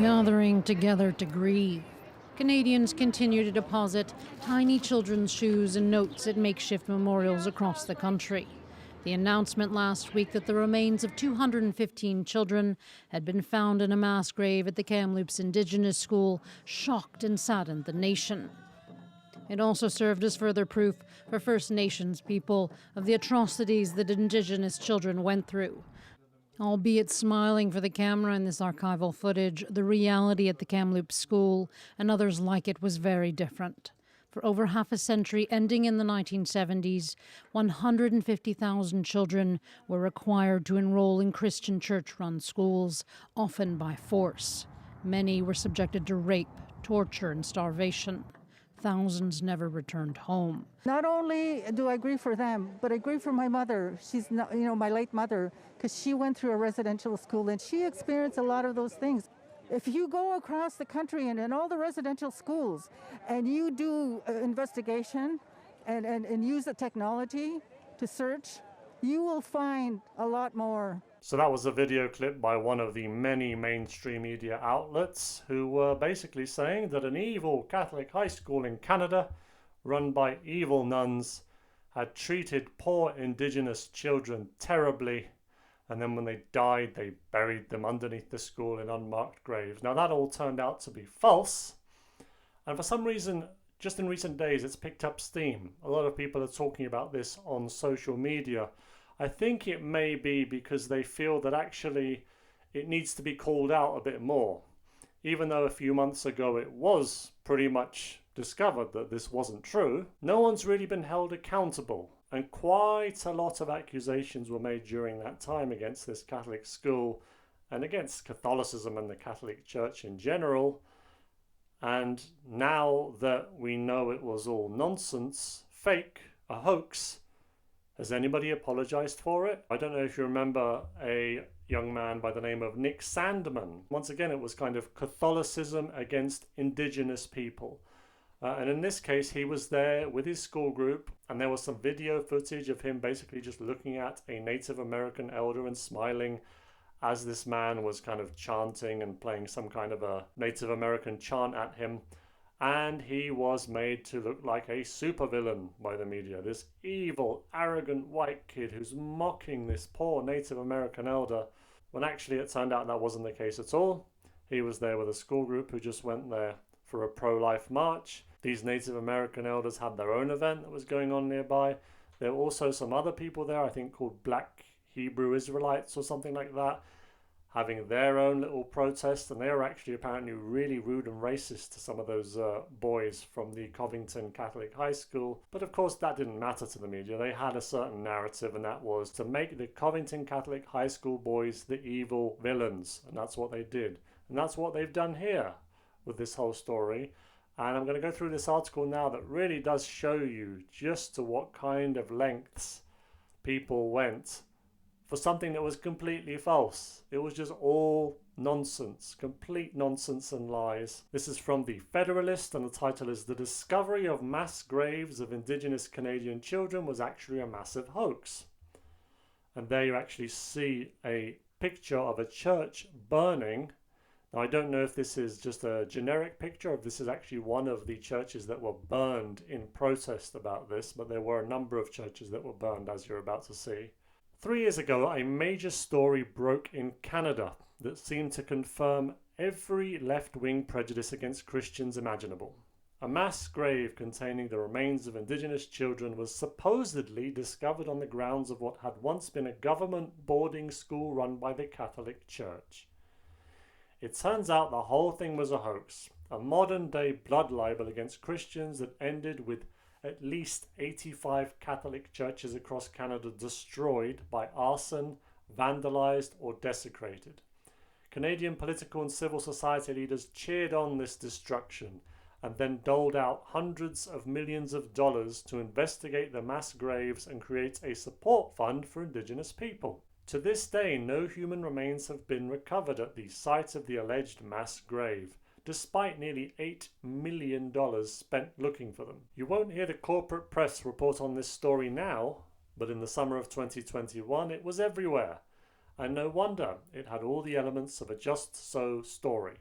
Gathering together to grieve. Canadians continue to deposit tiny children's shoes and notes at makeshift memorials across the country. The announcement last week that the remains of 215 children had been found in a mass grave at the Kamloops Indigenous School shocked and saddened the nation. It also served as further proof for First Nations people of the atrocities that Indigenous children went through. Albeit smiling for the camera in this archival footage, the reality at the Kamloops School and others like it was very different. For over half a century, ending in the 1970s, 150,000 children were required to enroll in Christian church-run schools, often by force. Many were subjected to rape, torture, and starvation. Thousands never returned home. Not only do I grieve for them, but I grieve for my mother. She's not, my late mother, because she went through a residential school and she experienced a lot of those things. If you go across the country and in all the residential schools and you do investigation and use the technology to search, you will find a lot more. So that was a video clip by one of the many mainstream media outlets who were basically saying that an evil Catholic high school in Canada, run by evil nuns, had treated poor Indigenous children terribly, and then when they died, they buried them underneath the school in unmarked graves. Now that all turned out to be false, and for some reason, just in recent days, it's picked up steam. A lot of people are talking about this on social media. I think it may be because they feel that actually it needs to be called out a bit more. Even though a few months ago it was pretty much discovered that this wasn't true, no one's really been held accountable. And quite a lot of accusations were made during that time against this Catholic school and against Catholicism and the Catholic Church in general. And now that we know it was all nonsense, fake, a hoax, has anybody apologized for it? I don't know if you remember a young man by the name of Nick Sandman. Once again, it was kind of Catholicism against Indigenous people. And in this case, he was there with his school group, and there was some video footage of him basically just looking at a Native American elder and smiling as this man was kind of chanting and playing some kind of a Native American chant at him. And he was made to look like a supervillain by the media. This evil, arrogant white kid who's mocking this poor Native American elder, when actually it turned out that wasn't the case at all. He was there with a school group who just went there for a pro-life march. These Native American elders had their own event that was going on nearby. There were also some other people there, I think called Black Hebrew Israelites or something like that, having their own little protest, and they were actually apparently really rude and racist to some of those boys from the Covington Catholic High School. But of course that didn't matter to the media. They had a certain narrative, and that was to make the Covington Catholic High School boys the evil villains, and that's what they did. And that's what they've done here with this whole story. And I'm going to go through this article now that really does show you just to what kind of lengths people went for something that was completely false. It was just all nonsense, complete nonsense and lies. This is from The Federalist, and the title is "The Discovery of Mass Graves of Indigenous Canadian Children Was Actually a Massive Hoax." And there you actually see a picture of a church burning. Now I don't know if this is just a generic picture or if this is actually one of the churches that were burned in protest about this, but there were a number of churches that were burned, as you're about to see. 3 years ago, a major story broke in Canada that seemed to confirm every left-wing prejudice against Christians imaginable. A mass grave containing the remains of Indigenous children was supposedly discovered on the grounds of what had once been a government boarding school run by the Catholic Church. It turns out the whole thing was a hoax, a modern-day blood libel against Christians that ended with at least 85 Catholic churches across Canada destroyed by arson, vandalized, or desecrated. Canadian political and civil society leaders cheered on this destruction and then doled out hundreds of millions of dollars to investigate the mass graves and create a support fund for Indigenous people. To this day, no human remains have been recovered at the site of the alleged mass grave, despite nearly $8 million spent looking for them. You won't hear the corporate press report on this story now, but in the summer of 2021 it was everywhere. And no wonder, it had all the elements of a just so story.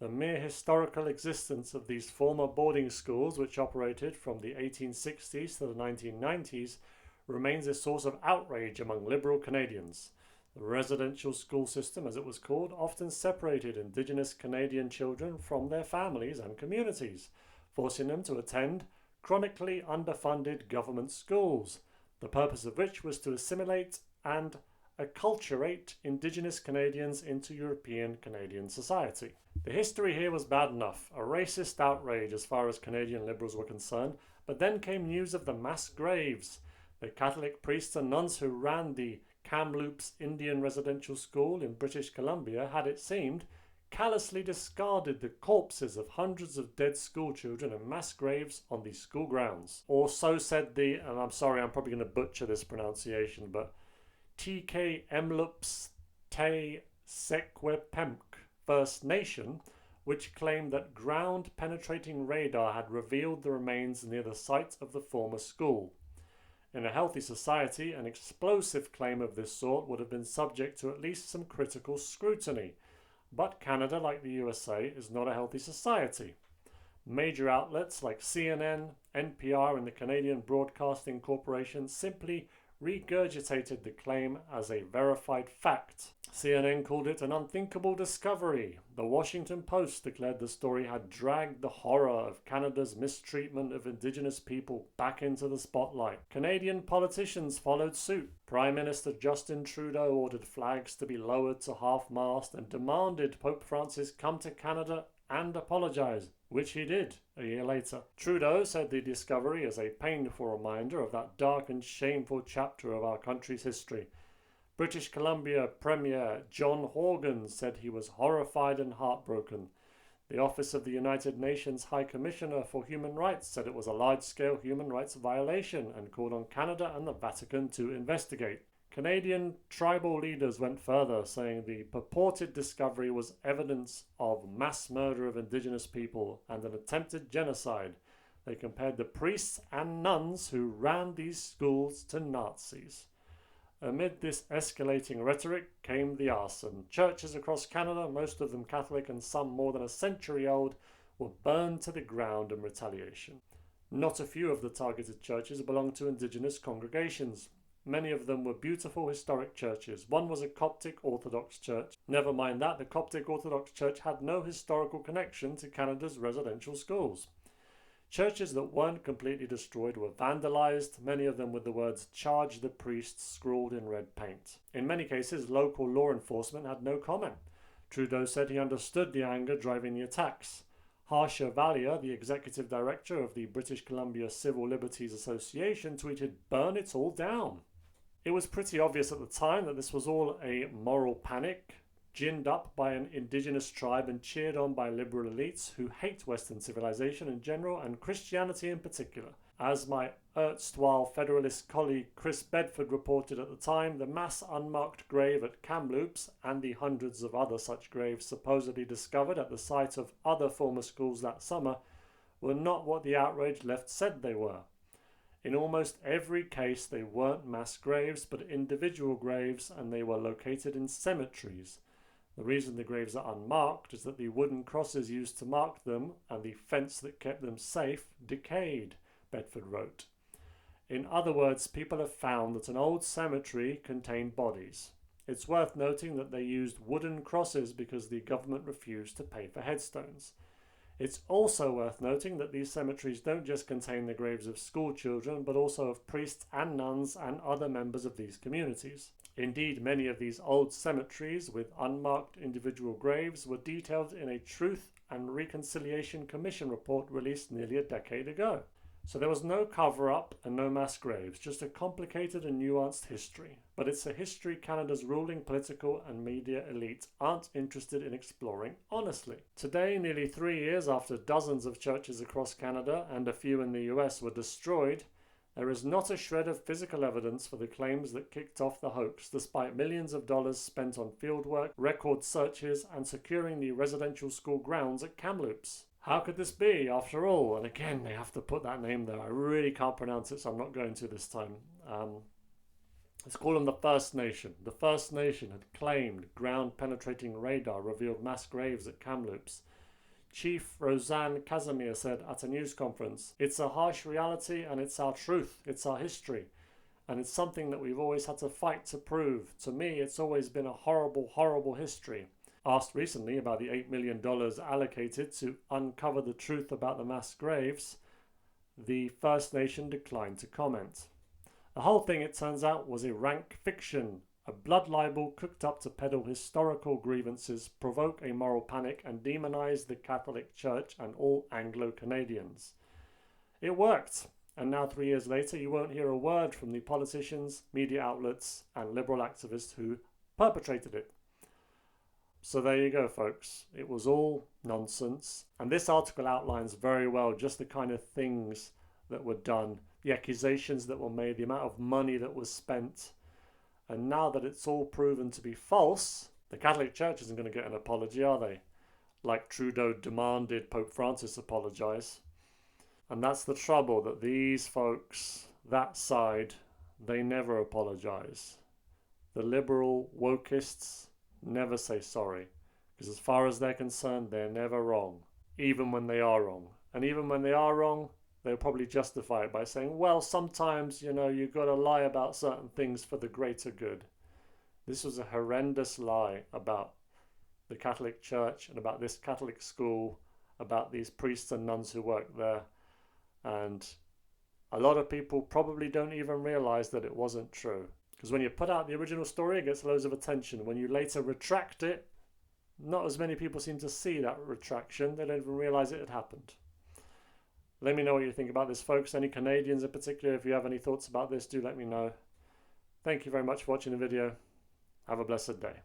The mere historical existence of these former boarding schools, which operated from the 1860s to the 1990s, remains a source of outrage among liberal Canadians. The residential school system, as it was called, often separated Indigenous Canadian children from their families and communities, forcing them to attend chronically underfunded government schools, the purpose of which was to assimilate and acculturate Indigenous Canadians into European Canadian society. The history here was bad enough, a racist outrage as far as Canadian Liberals were concerned, but then came news of the mass graves. The Catholic priests and nuns who ran the Kamloops Indian Residential School in British Columbia had, it seemed, callously discarded the corpses of hundreds of dead schoolchildren in mass graves on the school grounds. Or so said the, and I'm sorry, I'm probably going to butcher this pronunciation, but TK Emloops Te Sequepemc First Nation, which claimed that ground-penetrating radar had revealed the remains near the site of the former school. In a healthy society, an explosive claim of this sort would have been subject to at least some critical scrutiny. But Canada, like the USA, is not a healthy society. Major outlets like CNN, NPR, and the Canadian Broadcasting Corporation simply regurgitated the claim as a verified fact. CNN called it an unthinkable discovery. The Washington Post declared the story had dragged the horror of Canada's mistreatment of Indigenous people back into the spotlight. Canadian politicians followed suit. Prime Minister Justin Trudeau ordered flags to be lowered to half-mast and demanded Pope Francis come to Canada and apologise, which he did a year later. Trudeau said the discovery is a painful reminder of that dark and shameful chapter of our country's history. British Columbia Premier John Horgan said he was horrified and heartbroken. The Office of the United Nations High Commissioner for Human Rights said it was a large-scale human rights violation and called on Canada and the Vatican to investigate. Canadian tribal leaders went further, saying the purported discovery was evidence of mass murder of Indigenous people and an attempted genocide. They compared the priests and nuns who ran these schools to Nazis. Amid this escalating rhetoric came the arson. Churches across Canada, most of them Catholic and some more than a century old, were burned to the ground in retaliation. Not a few of the targeted churches belonged to Indigenous congregations. Many of them were beautiful historic churches. One was a Coptic Orthodox church. Never mind that, the Coptic Orthodox church had no historical connection to Canada's residential schools. Churches that weren't completely destroyed were vandalized, many of them with the words "Charge the Priests" scrawled in red paint. In many cases, local law enforcement had no comment. Trudeau said he understood the anger driving the attacks. Harsha Valia, the executive director of the British Columbia Civil Liberties Association, tweeted, "Burn it all down." It was pretty obvious at the time that this was all a moral panic, ginned up by an Indigenous tribe and cheered on by liberal elites who hate Western civilization in general and Christianity in particular. As my erstwhile Federalist colleague Chris Bedford reported at the time, the mass unmarked grave at Kamloops and the hundreds of other such graves supposedly discovered at the site of other former schools that summer were not what the outraged left said they were. In almost every case, they weren't mass graves, but individual graves, and they were located in cemeteries. The reason the graves are unmarked is that the wooden crosses used to mark them and the fence that kept them safe decayed, Bedford wrote. In other words, people have found that an old cemetery contained bodies. It's worth noting that they used wooden crosses because the government refused to pay for headstones. It's also worth noting that these cemeteries don't just contain the graves of school children, but also of priests and nuns and other members of these communities. Indeed, many of these old cemeteries with unmarked individual graves were detailed in a Truth and Reconciliation Commission report released nearly a decade ago. So there was no cover-up and no mass graves, just a complicated and nuanced history. But it's a history Canada's ruling political and media elite aren't interested in exploring honestly. Today, nearly 3 years after dozens of churches across Canada and a few in the US were destroyed, there is not a shred of physical evidence for the claims that kicked off the hoax, despite millions of dollars spent on fieldwork, record searches, and securing the residential school grounds at Kamloops. How could this be, after all? And again, they have to put that name there. I really can't pronounce it, so I'm not going to this time. Let's call them the First Nation. The First Nation had claimed ground-penetrating radar revealed mass graves at Kamloops. Chief Roseanne Casimir said at a news conference, "It's a harsh reality and it's our truth, it's our history. And it's something that we've always had to fight to prove. To me, it's always been a horrible, horrible history." Asked recently about the $8 million allocated to uncover the truth about the mass graves, the First Nation declined to comment. The whole thing, it turns out, was a rank fiction, a blood libel cooked up to peddle historical grievances, provoke a moral panic, and demonize the Catholic Church and all Anglo-Canadians. It worked, and now 3 years later you won't hear a word from the politicians, media outlets, and liberal activists who perpetrated it. So there you go, folks. It was all nonsense. And this article outlines very well just the kind of things that were done, the accusations that were made, the amount of money that was spent. And now that it's all proven to be false, the Catholic Church isn't going to get an apology, are they? Like Trudeau demanded Pope Francis apologize. And that's the trouble, that these folks, that side, they never apologize. The liberal wokists never say sorry, because as far as they're concerned, they're never wrong, even when they are wrong. And even when they are wrong, they'll probably justify it by saying, well, sometimes, you've got to lie about certain things for the greater good. This was a horrendous lie about the Catholic Church and about this Catholic school, about these priests and nuns who work there. And a lot of people probably don't even realize that it wasn't true. Because when you put out the original story, it gets loads of attention. When you later retract it, not as many people seem to see that retraction. They don't even realize it had happened. Let me know what you think about this, folks. Any Canadians in particular, if you have any thoughts about this, do let me know. Thank you very much for watching the video. Have a blessed day.